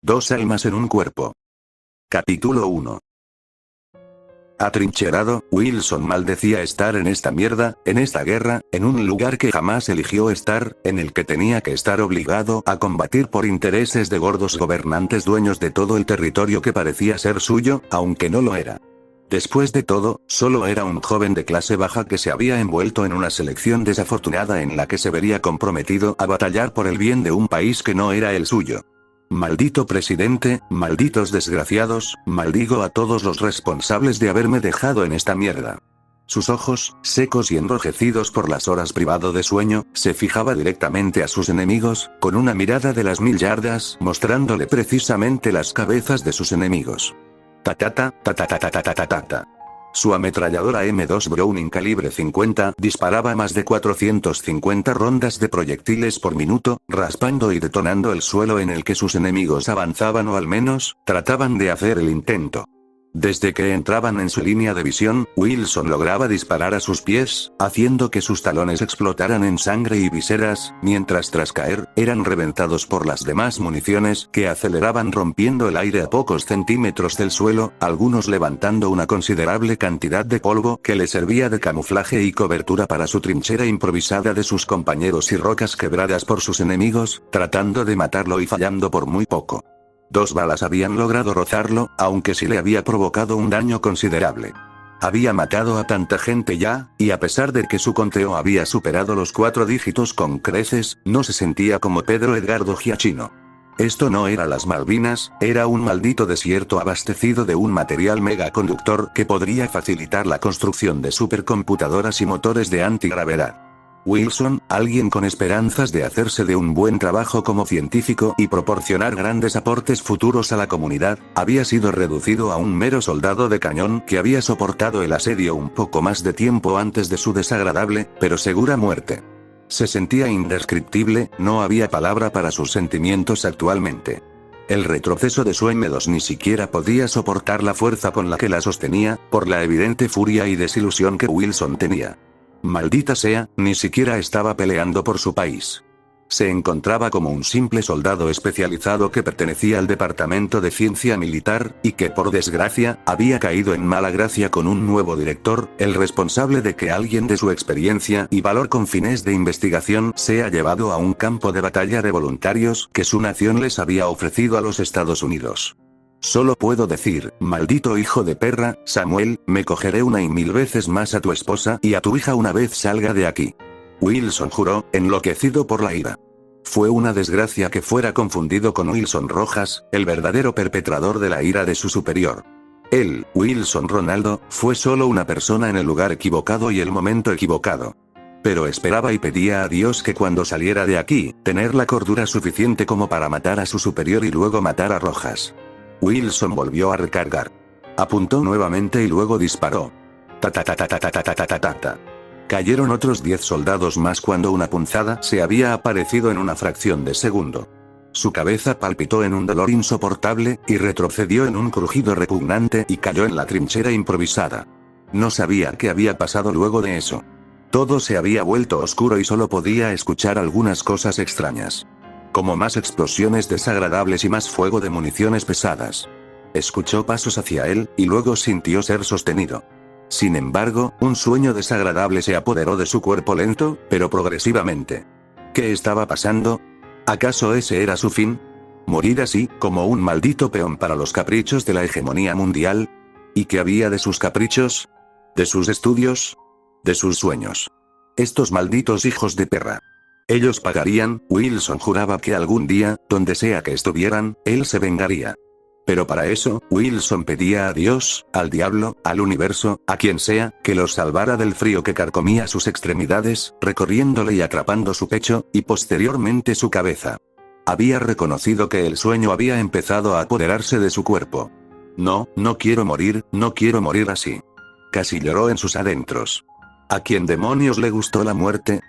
Dos almas en un cuerpo. Capítulo 1. Atrincherado, Wilson maldecía estar en esta mierda, en esta guerra, en un lugar que jamás eligió estar, en el que tenía que estar obligado a combatir por intereses de gordos gobernantes dueños de todo el territorio que parecía ser suyo, aunque no lo era. Después de todo, solo era un joven de clase baja que se había envuelto en una selección desafortunada en la que se vería comprometido a batallar por el bien de un país que no era el suyo. Maldito presidente, malditos desgraciados, maldigo a todos los responsables de haberme dejado en esta mierda. Sus ojos, secos y enrojecidos por las horas privado de sueño, se fijaba directamente a sus enemigos, con una mirada de las 1000 yardas, mostrándole precisamente las cabezas de sus enemigos. Ta-ta-ta, ta-ta-ta-ta-ta-ta-ta. Su ametralladora M2 Browning calibre 50 disparaba más de 450 rondas de proyectiles por minuto, raspando y detonando el suelo en el que sus enemigos avanzaban o al menos, trataban de hacer el intento. Desde que entraban en su línea de visión, Wilson lograba disparar a sus pies, haciendo que sus talones explotaran en sangre y viseras, mientras tras caer, eran reventados por las demás municiones, que aceleraban rompiendo el aire a pocos centímetros del suelo, algunos levantando una considerable cantidad de polvo que le servía de camuflaje y cobertura para su trinchera improvisada de sus compañeros y rocas quebradas por sus enemigos, tratando de matarlo y fallando por muy poco. 2 balas habían logrado rozarlo, aunque sí le había provocado un daño considerable. Había matado a tanta gente ya, y a pesar de que su conteo había superado los 4 dígitos con creces, no se sentía como Pedro Edgardo Giacchino. Esto no era las Malvinas, era un maldito desierto abastecido de un material megaconductor que podría facilitar la construcción de supercomputadoras y motores de antigravedad. Wilson, alguien con esperanzas de hacerse de un buen trabajo como científico y proporcionar grandes aportes futuros a la comunidad, había sido reducido a un mero soldado de cañón que había soportado el asedio un poco más de tiempo antes de su desagradable, pero segura muerte. Se sentía indescriptible, no había palabra para sus sentimientos actualmente. El retroceso de su M2 ni siquiera podía soportar la fuerza con la que la sostenía, por la evidente furia y desilusión que Wilson tenía. Maldita sea, ni siquiera estaba peleando por su país. Se encontraba como un simple soldado especializado que pertenecía al Departamento de Ciencia Militar, y que por desgracia, había caído en mala gracia con un nuevo director, el responsable de que alguien de su experiencia y valor con fines de investigación sea llevado a un campo de batalla de voluntarios que su nación les había ofrecido a los Estados Unidos. Solo puedo decir, maldito hijo de perra, Samuel, me cogeré una y 1000 veces más a tu esposa y a tu hija una vez salga de aquí. Wilson juró, enloquecido por la ira. Fue una desgracia que fuera confundido con Wilson Rojas, el verdadero perpetrador de la ira de su superior. Él, Wilson Ronaldo, fue solo una persona en el lugar equivocado y el momento equivocado. Pero esperaba y pedía a Dios que cuando saliera de aquí, tener la cordura suficiente como para matar a su superior y luego matar a Rojas. Wilson volvió a recargar. Apuntó nuevamente y luego disparó. Ta-ta-ta-ta-ta-ta-ta-ta-ta-ta. Cayeron otros 10 soldados más cuando una punzada se había aparecido en una fracción de segundo. Su cabeza palpitó en un dolor insoportable, y retrocedió en un crujido repugnante y cayó en la trinchera improvisada. No sabía qué había pasado luego de eso. Todo se había vuelto oscuro y solo podía escuchar algunas cosas extrañas. Como más explosiones desagradables y más fuego de municiones pesadas. Escuchó pasos hacia él, y luego sintió ser sostenido. Sin embargo, un sueño desagradable se apoderó de su cuerpo lento, pero progresivamente. ¿Qué estaba pasando? ¿Acaso ese era su fin? ¿Morir así, como un maldito peón para los caprichos de la hegemonía mundial? ¿Y qué había de sus caprichos? ¿De sus estudios? ¿De sus sueños? Estos malditos hijos de perra. Ellos pagarían, Wilson juraba que algún día, donde sea que estuvieran, él se vengaría. Pero para eso, Wilson pedía a Dios, al diablo, al universo, a quien sea, que los salvara del frío que carcomía sus extremidades, recorriéndole y atrapando su pecho, y posteriormente su cabeza. Había reconocido que el sueño había empezado a apoderarse de su cuerpo. No, no quiero morir así. Casi lloró en sus adentros. ¿A quién demonios le gustó la muerte?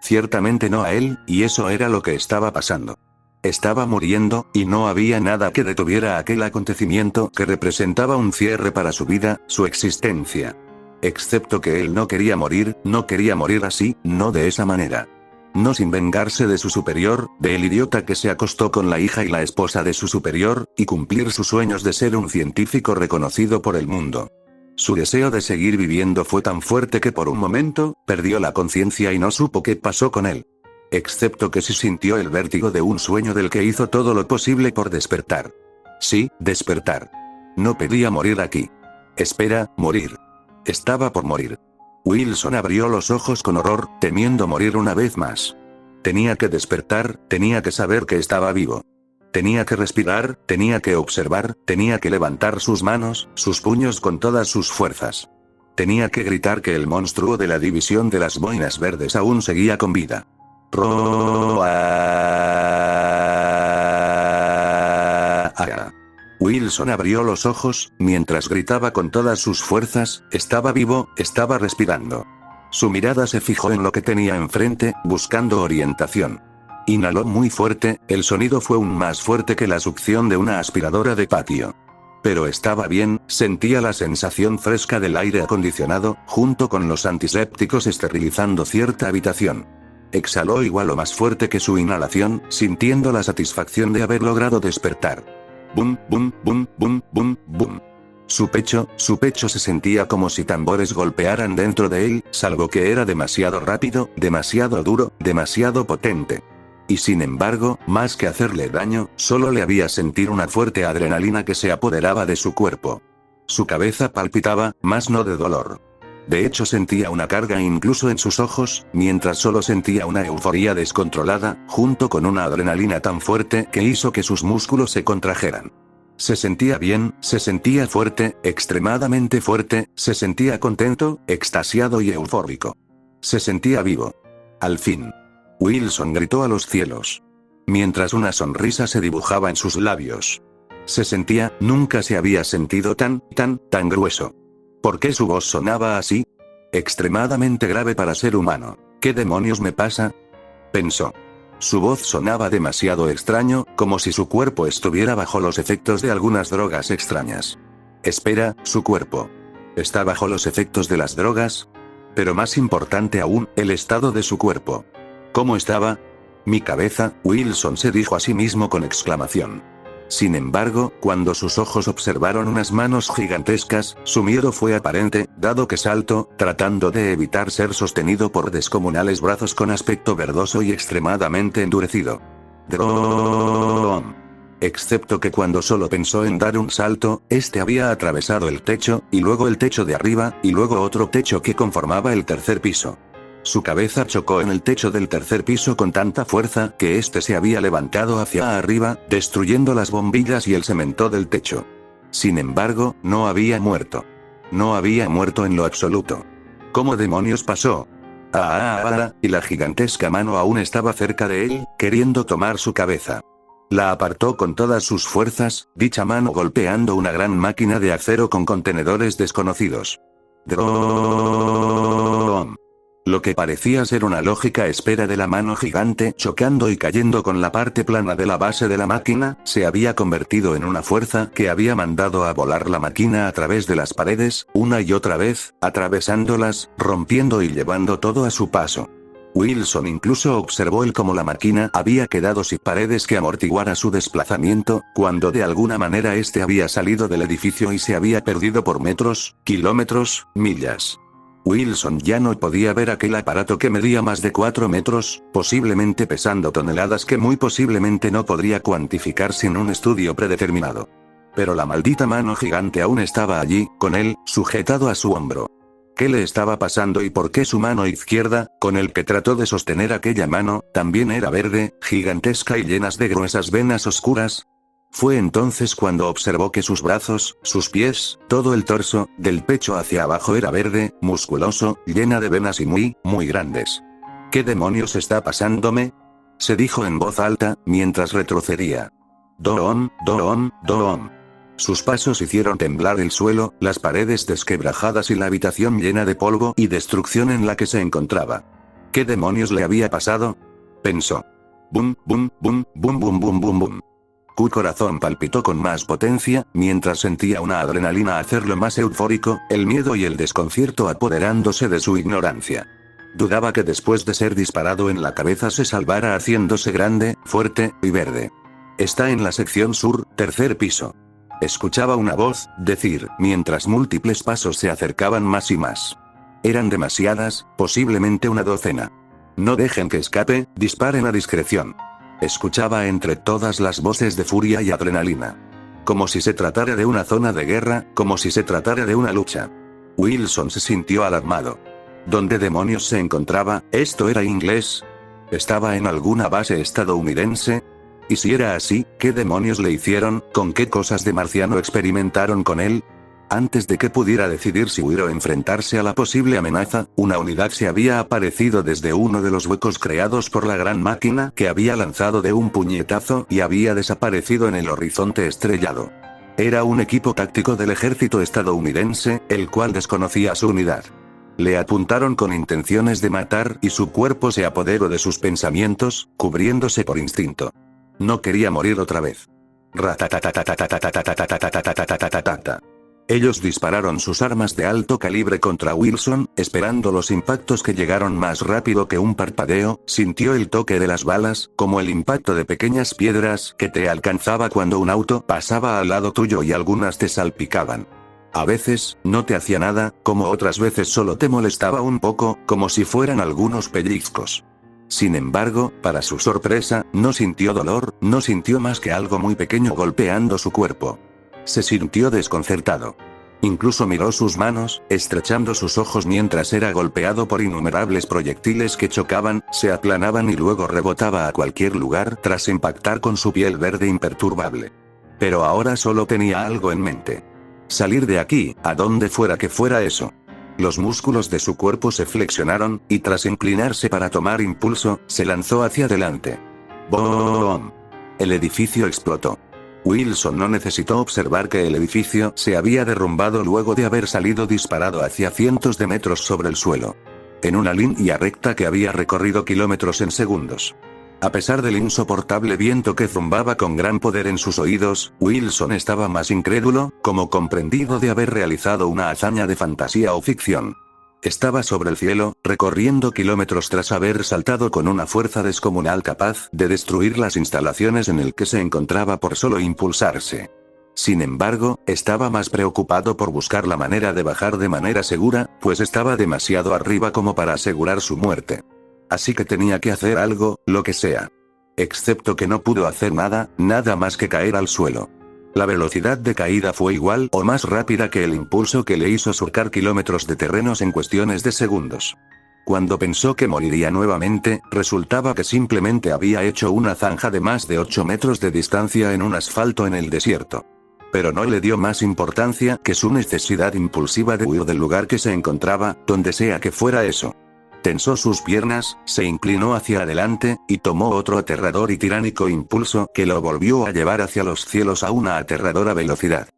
Ciertamente no a él, y eso era lo que estaba pasando. Estaba muriendo, y no había nada que detuviera aquel acontecimiento que representaba un cierre para su vida, su existencia. Excepto que él no quería morir así, no de esa manera. no sin vengarse de su superior, del idiota que se acostó con la hija y la esposa de su superior, y cumplir sus sueños de ser un científico reconocido por el mundo. Su deseo de seguir viviendo fue tan fuerte que por un momento, perdió la conciencia y no supo qué pasó con él. Excepto que sí sintió el vértigo de un sueño del que hizo todo lo posible por despertar. Sí, despertar. No pedía morir aquí. Espera, morir. Estaba por morir. Wilson abrió los ojos con horror, temiendo morir una vez más. Tenía que despertar, tenía que saber que estaba vivo. Tenía que respirar, tenía que observar, tenía que levantar sus manos, sus puños con todas sus fuerzas. Tenía que gritar que el monstruo de la división de las boinas verdes aún seguía con vida. Wilson abrió los ojos, mientras gritaba con todas sus fuerzas, estaba vivo, estaba respirando. Su mirada se fijó en lo que tenía enfrente, buscando orientación. Inhaló muy fuerte, el sonido fue aún más fuerte que la succión de una aspiradora de patio. Pero estaba bien, sentía la sensación fresca del aire acondicionado, junto con los antisépticos esterilizando cierta habitación. Exhaló igual o más fuerte que su inhalación, sintiendo la satisfacción de haber logrado despertar. Bum, bum, bum, bum, bum, bum. Su pecho se sentía como si tambores golpearan dentro de él, salvo que era demasiado rápido, demasiado duro, demasiado potente. Y sin embargo, más que hacerle daño, solo le hacía sentir una fuerte adrenalina que se apoderaba de su cuerpo. Su cabeza palpitaba, mas no de dolor. De hecho sentía una carga incluso en sus ojos, mientras solo sentía una euforía descontrolada, junto con una adrenalina tan fuerte que hizo que sus músculos se contrajeran. Se sentía bien, se sentía fuerte, extremadamente fuerte, se sentía contento, extasiado y eufórico. Se sentía vivo. Al fin. Wilson gritó a los cielos. Mientras una sonrisa se dibujaba en sus labios. Se sentía, nunca se había sentido tan grueso. ¿Por qué su voz sonaba así? Extremadamente grave para ser humano. ¿Qué demonios me pasa? Pensó. Su voz sonaba demasiado extraño, como si su cuerpo estuviera bajo los efectos de algunas drogas extrañas. Espera, ¿su cuerpo está bajo los efectos de las drogas? Pero más importante aún, el estado de su cuerpo. ¿Cómo estaba? Mi cabeza, Wilson se dijo a sí mismo con exclamación. Sin embargo, cuando sus ojos observaron unas manos gigantescas, su miedo fue aparente, dado que saltó, tratando de evitar ser sostenido por descomunales brazos con aspecto verdoso y extremadamente endurecido. Excepto que cuando solo pensó en dar un salto, este había atravesado el techo, y luego el techo de arriba, y luego otro techo que conformaba el tercer piso. Su cabeza chocó en el techo del tercer piso con tanta fuerza que este se había levantado hacia arriba, destruyendo las bombillas y el cemento del techo. Sin embargo, no había muerto. No había muerto en lo absoluto. ¿Cómo demonios pasó? Y la gigantesca mano aún estaba cerca de él, queriendo tomar su cabeza. La apartó con todas sus fuerzas, dicha mano golpeando una gran máquina de acero con contenedores desconocidos. Lo que parecía ser una lógica espera de la mano gigante chocando y cayendo con la parte plana de la base de la máquina, se había convertido en una fuerza que había mandado a volar la máquina a través de las paredes, una y otra vez, atravesándolas, rompiendo y llevando todo a su paso. Wilson incluso observó cómo la máquina había quedado sin paredes que amortiguara su desplazamiento, cuando de alguna manera este había salido del edificio y se había perdido por metros, kilómetros, millas. Wilson ya no podía ver aquel aparato que medía más de 4 metros, posiblemente pesando toneladas que muy posiblemente no podría cuantificar sin un estudio predeterminado. Pero la maldita mano gigante aún estaba allí, con él, sujetado a su hombro. ¿Qué le estaba pasando y por qué su mano izquierda, con el que trató de sostener aquella mano, también era verde, gigantesca y llenas de gruesas venas oscuras? Fue entonces cuando observó que sus brazos, sus pies, todo el torso, del pecho hacia abajo era verde, musculoso, llena de venas y muy grandes. ¿Qué demonios está pasándome? Se dijo en voz alta, mientras retrocedía. Doom. Sus pasos hicieron temblar el suelo, las paredes desquebrajadas y la habitación llena de polvo y destrucción en la que se encontraba. ¿Qué demonios le había pasado? Pensó. Bum. Su corazón palpitó con más potencia, mientras sentía una adrenalina hacerlo más eufórico, el miedo y el desconcierto apoderándose de su ignorancia. Dudaba que después de ser disparado en la cabeza se salvara haciéndose grande, fuerte y verde. Está en la sección sur, tercer piso. Escuchaba una voz decir, mientras múltiples pasos se acercaban más y más. Eran demasiadas, posiblemente una docena. No dejen que escape, disparen a discreción. Escuchaba entre todas las voces de furia y adrenalina. Como si se tratara de una zona de guerra, como si se tratara de una lucha. Wilson se sintió alarmado. ¿Dónde demonios se encontraba? ¿Esto era inglés? ¿Estaba en alguna base estadounidense? Y si era así, ¿qué demonios le hicieron? ¿Con qué cosas de marciano experimentaron con él? Antes de que pudiera decidir si huir o enfrentarse a la posible amenaza, una unidad se había aparecido desde uno de los huecos creados por la gran máquina que había lanzado de un puñetazo y había desaparecido en el horizonte estrellado. Era un equipo táctico del ejército estadounidense, el cual desconocía a su unidad. Le apuntaron con intenciones de matar y su cuerpo se apoderó de sus pensamientos, cubriéndose por instinto. No quería morir otra vez. Ratatatatatatatatatatatatatatatatata. Ellos dispararon sus armas de alto calibre contra Wilson, esperando los impactos que llegaron más rápido que un parpadeo. Sintió el toque de las balas, como el impacto de pequeñas piedras que te alcanzaba cuando un auto pasaba al lado tuyo y algunas te salpicaban. A veces, no te hacía nada, como otras veces solo te molestaba un poco, como si fueran algunos pellizcos. Sin embargo, para su sorpresa, no sintió dolor, no sintió más que algo muy pequeño golpeando su cuerpo. Se sintió desconcertado. Incluso miró sus manos, estrechando sus ojos mientras era golpeado por innumerables proyectiles que chocaban, se aplanaban y luego rebotaba a cualquier lugar tras impactar con su piel verde imperturbable. Pero ahora solo tenía algo en mente. Salir de aquí, a donde fuera que fuera eso. Los músculos de su cuerpo se flexionaron, y tras inclinarse para tomar impulso, se lanzó hacia adelante. ¡Boom! El edificio explotó. Wilson no necesitó observar que el edificio se había derrumbado luego de haber salido disparado hacia cientos de metros sobre el suelo. En una línea recta que había recorrido kilómetros en segundos. A pesar del insoportable viento que zumbaba con gran poder en sus oídos, Wilson estaba más incrédulo, como comprendido de haber realizado una hazaña de fantasía o ficción. Estaba sobre el cielo, recorriendo kilómetros tras haber saltado con una fuerza descomunal capaz de destruir las instalaciones en el que se encontraba por solo impulsarse. Sin embargo, estaba más preocupado por buscar la manera de bajar de manera segura, pues estaba demasiado arriba como para asegurar su muerte. Así que tenía que hacer algo, lo que sea. Excepto que no pudo hacer nada, nada más que caer al suelo. La velocidad de caída fue igual o más rápida que el impulso que le hizo surcar kilómetros de terrenos en cuestiones de segundos. Cuando pensó que moriría nuevamente, resultaba que simplemente había hecho una zanja de más de 8 metros de distancia en un asfalto en el desierto. Pero no le dio más importancia que su necesidad impulsiva de huir del lugar que se encontraba, donde sea que fuera eso. Tensó sus piernas, se inclinó hacia adelante, y tomó otro aterrador y tiránico impulso que lo volvió a llevar hacia los cielos a una aterradora velocidad.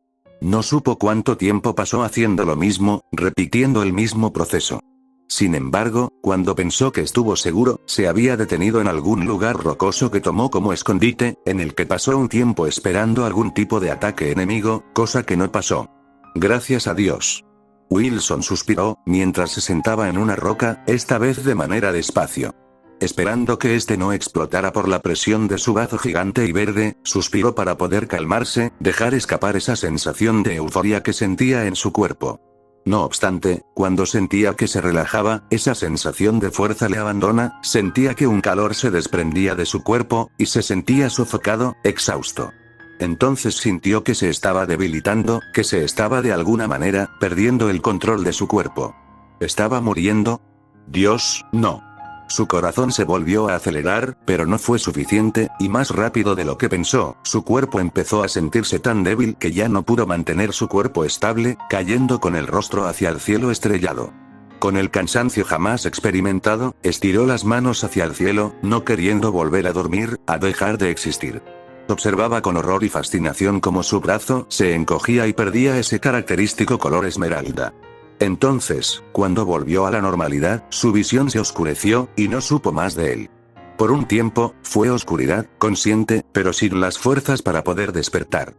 No supo cuánto tiempo pasó haciendo lo mismo, repitiendo el mismo proceso. Sin embargo, cuando pensó que estuvo seguro, se había detenido en algún lugar rocoso que tomó como escondite, en el que pasó un tiempo esperando algún tipo de ataque enemigo, cosa que no pasó. Gracias a Dios. Wilson suspiró, mientras se sentaba en una roca, esta vez de manera despacio. Esperando que este no explotara por la presión de su bazo gigante y verde, suspiró para poder calmarse, dejar escapar esa sensación de euforia que sentía en su cuerpo. No obstante, cuando sentía que se relajaba, esa sensación de fuerza le abandona, sentía que un calor se desprendía de su cuerpo, y se sentía sofocado, exhausto. Entonces sintió que se estaba debilitando, que se estaba de alguna manera, perdiendo el control de su cuerpo. ¿Estaba muriendo? Dios, no. Su corazón se volvió a acelerar, pero no fue suficiente, y más rápido de lo que pensó, su cuerpo empezó a sentirse tan débil que ya no pudo mantener su cuerpo estable, cayendo con el rostro hacia el cielo estrellado. Con el cansancio jamás experimentado, estiró las manos hacia el cielo, no queriendo volver a dormir, a dejar de existir. Observaba con horror y fascinación cómo su brazo se encogía y perdía ese característico color esmeralda. Entonces, cuando volvió a la normalidad, su visión se oscureció, y no supo más de él. Por un tiempo, fue oscuridad, consciente, pero sin las fuerzas para poder despertar.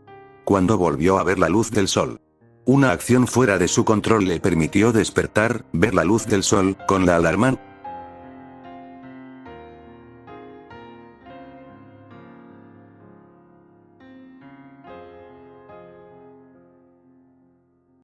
Cuando volvió a ver la luz del sol. Una acción fuera de su control le permitió despertar, ver la luz del sol, con la alarmante